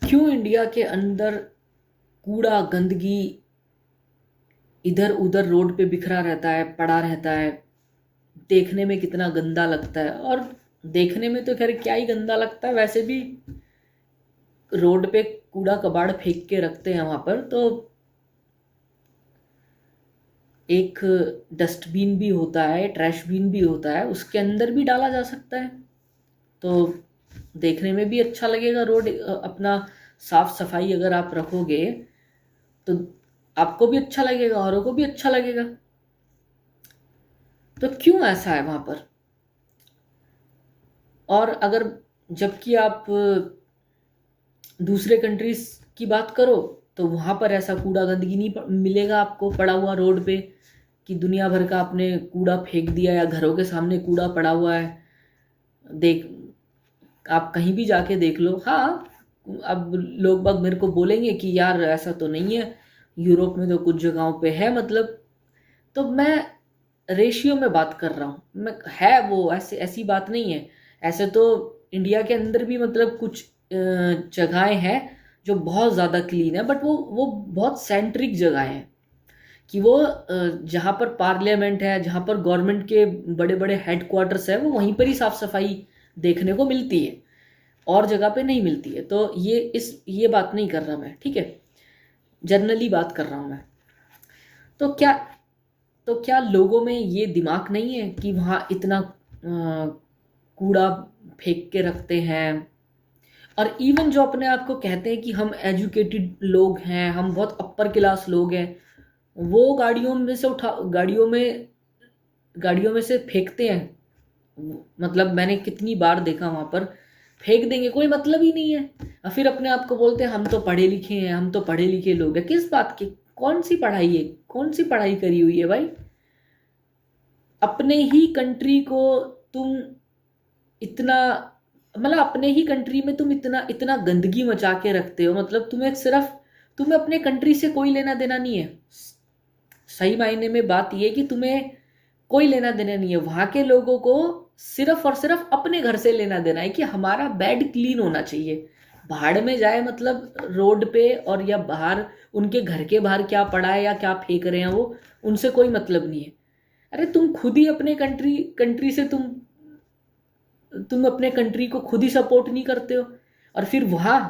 क्यों इंडिया के अंदर कूड़ा गंदगी इधर उधर रोड पे बिखरा रहता है, पड़ा रहता है। देखने में कितना गंदा लगता है। और देखने में तो खैर क्या ही गंदा लगता है, वैसे भी रोड पे कूड़ा कबाड़ फेंक के रखते हैं वहां पर। तो एक डस्टबिन भी होता है, ट्रैश बिन भी होता है, उसके अंदर भी डाला जा सकता है। तो देखने में भी अच्छा लगेगा। रोड अपना साफ सफाई अगर आप रखोगे तो आपको भी अच्छा लगेगा, औरों को भी अच्छा लगेगा। तो क्यों ऐसा है वहां पर? और अगर जबकि आप दूसरे कंट्रीज की बात करो तो वहां पर ऐसा कूड़ा गंदगी नहीं मिलेगा आपको पड़ा हुआ रोड पे, कि दुनिया भर का आपने कूड़ा फेंक दिया या घरों के सामने कूड़ा पड़ा हुआ है। देख, आप कहीं भी जाके देख लो। हाँ, अब लोग बाग मेरे को बोलेंगे कि यार ऐसा तो नहीं है, यूरोप में तो कुछ जगहों पे है मतलब। तो मैं रेशियो में बात कर रहा हूँ मैं, है वो ऐसे ऐसी बात नहीं है। ऐसे तो इंडिया के अंदर भी मतलब कुछ जगहें हैं जो बहुत ज़्यादा क्लीन है, बट वो बहुत सेंट्रिक जगह हैं, कि वो जहाँ पर पार्लियामेंट है, जहाँ पर गवर्नमेंट के बड़े बड़े हेडक्वार्टर्स है, वो वहीं पर ही साफ सफाई देखने को मिलती है, और जगह पे नहीं मिलती है। तो ये बात नहीं कर रहा मैं, ठीक है, जनरली बात कर रहा हूँ मैं। तो क्या लोगों में ये दिमाग नहीं है कि वहाँ इतना कूड़ा फेंक के रखते हैं? और इवन जो अपने आप को कहते हैं कि हम एजुकेटेड लोग हैं, हम बहुत अपर क्लास लोग हैं, वो गाड़ियों में से फेंकते हैं। मतलब मैंने कितनी बार देखा वहां पर फेंक देंगे, कोई मतलब ही नहीं है। और फिर अपने आप को बोलते हैं हम तो पढ़े लिखे हैं, हम तो पढ़े लिखे लोग हैं। किस बात की? कौन सी पढ़ाई है? कौन सी पढ़ाई करी हुई है भाई? अपने ही कंट्री को तुम इतना, मतलब अपने ही कंट्री में तुम इतना इतना गंदगी मचा के रखते हो। मतलब तुम्हें अपने कंट्री से कोई लेना देना नहीं है। सही मायने में बात यह है कि तुम्हें कोई लेना देना नहीं है। वहां के लोगों को सिर्फ और सिर्फ अपने घर से लेना देना है कि हमारा बेड क्लीन होना चाहिए। भाड़ में जाए, मतलब रोड पे और या बाहर, उनके घर के बाहर क्या पड़ा है या क्या फेंक रहे हैं वो, उनसे कोई मतलब नहीं है। अरे तुम खुद ही अपने कंट्री कंट्री से तुम अपने कंट्री को खुद ही सपोर्ट नहीं करते हो। और फिर वहां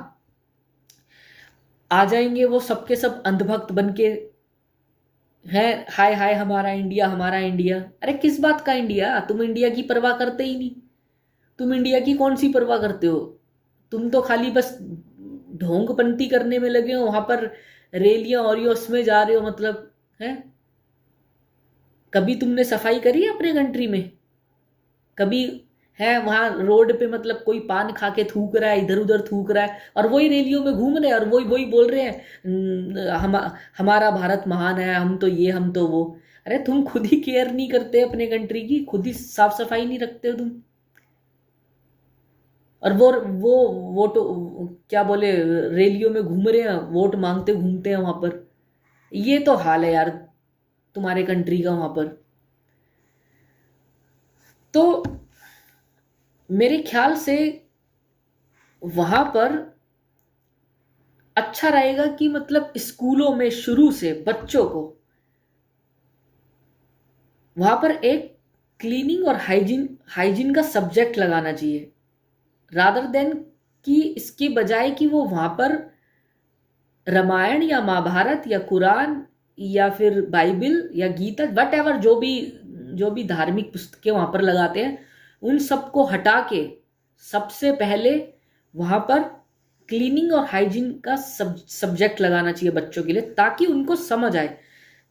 आ जाएंगे वो सबके सब अंधभक्त बन के, है हाय हाय हमारा इंडिया, हमारा इंडिया। अरे किस बात का इंडिया? तुम इंडिया की परवाह करते ही नहीं। तुम इंडिया की कौन सी परवाह करते हो? तुम तो खाली बस ढोंगपंती करने में लगे हो वहां पर। रेलियां और ये उसमें जा रहे हो, मतलब है। कभी तुमने सफाई करी है अपने कंट्री में? कभी है वहां रोड पे मतलब कोई पान खा के थूक रहा है, इधर उधर थूक रहा है, और वही रैलियों में घूम रहे हैं और वही वही बोल रहे हैं हमारा भारत महान है, हम तो ये हम तो वो। अरे तुम खुद ही केयर नहीं करते अपने कंट्री की, खुद ही साफ सफाई नहीं रखते हो तुम। और वो वोट, क्या बोले, रैलियों में घूम रहे हैं, वोट मांगते घूमते हैं वहां पर। ये तो हाल है यार तुम्हारे कंट्री का वहां पर। तो मेरे ख्याल से वहां पर अच्छा रहेगा कि मतलब स्कूलों में शुरू से बच्चों को वहां पर एक क्लीनिंग और हाइजीन हाइजीन का सब्जेक्ट लगाना चाहिए, रादर देन कि इसके बजाय कि वो वहां पर रामायण या महाभारत या कुरान या फिर बाइबल या गीता, वट एवर, जो भी धार्मिक पुस्तकें वहां पर लगाते हैं, उन सबको हटा के सबसे पहले वहां पर क्लीनिंग और हाइजीन का सब्जेक्ट लगाना चाहिए बच्चों के लिए, ताकि उनको समझ आए,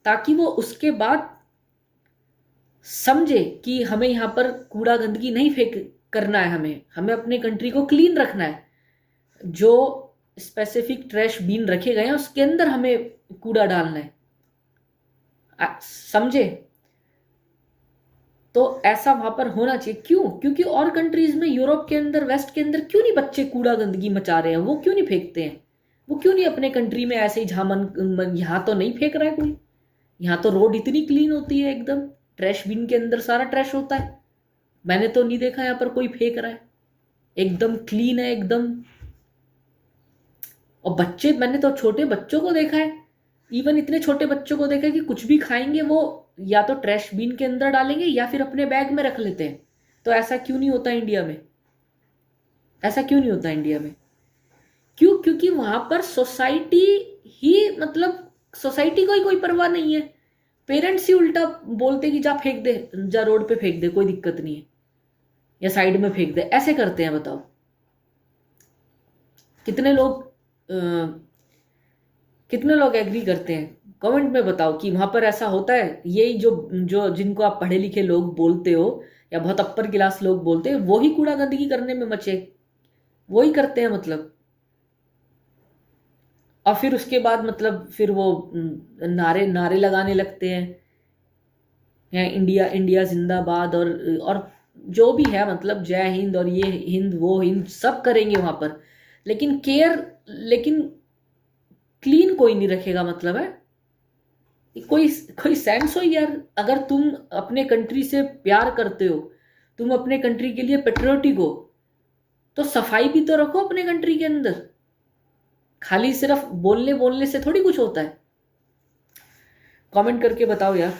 ताकि वो उसके बाद समझे कि हमें यहाँ पर कूड़ा गंदगी नहीं फेंक करना है, हमें हमें अपने कंट्री को क्लीन रखना है। जो स्पेसिफिक ट्रैश बीन रखे गए हैं उसके अंदर हमें कूड़ा डालना है। समझे? तो ऐसा वहां पर होना चाहिए। क्यों? क्योंकि और कंट्रीज में, यूरोप के अंदर, वेस्ट के अंदर, क्यों नहीं बच्चे कूड़ा गंदगी मचा रहे हैं? वो क्यों नहीं फेंकते हैं? वो क्यों नहीं अपने कंट्री में ऐसे ही जहां यहाँ तो नहीं फेंक रहा है कोई। यहाँ तो रोड इतनी क्लीन होती है एकदम, ट्रैश बिन के अंदर सारा ट्रैश होता है। मैंने तो नहीं देखा यहाँ पर कोई फेंक रहा है, एकदम क्लीन है एकदम। और बच्चे, मैंने तो छोटे बच्चों को देखा है, इवन इतने छोटे बच्चों को देखा है कि कुछ भी खाएंगे वो या तो ट्रैश बिन के अंदर डालेंगे या फिर अपने बैग में रख लेते हैं। तो ऐसा क्यों नहीं होता इंडिया में? ऐसा क्यों नहीं होता इंडिया में? क्यों? क्योंकि वहां पर सोसाइटी ही, मतलब सोसाइटी को ही कोई परवाह नहीं है। पेरेंट्स ही उल्टा बोलते कि जा फेंक दे, जा रोड पे फेंक दे, कोई दिक्कत नहीं है, या साइड में फेंक दे, ऐसे करते हैं। बताओ कितने लोग कितने लोग एग्री करते हैं? कमेंट में बताओ कि वहां पर ऐसा होता है। यही जो जो जिनको आप पढ़े लिखे लोग बोलते हो या बहुत अपर क्लास लोग बोलते हैं, वही कूड़ा गंदगी करने में मचे, वही करते हैं मतलब। और फिर उसके बाद मतलब फिर वो नारे नारे लगाने लगते हैं, या इंडिया इंडिया जिंदाबाद, और जो भी है, मतलब जय हिंद और ये हिंद वो हिंद सब करेंगे वहां पर। लेकिन लेकिन क्लीन कोई नहीं रखेगा, मतलब है कोई कोई सेंस हो यार। अगर तुम अपने कंट्री से प्यार करते हो, तुम अपने कंट्री के लिए पेट्रियोटिक हो, तो सफाई भी तो रखो अपने कंट्री के अंदर। खाली सिर्फ बोलने बोलने से थोड़ी कुछ होता है। कमेंट करके बताओ यार।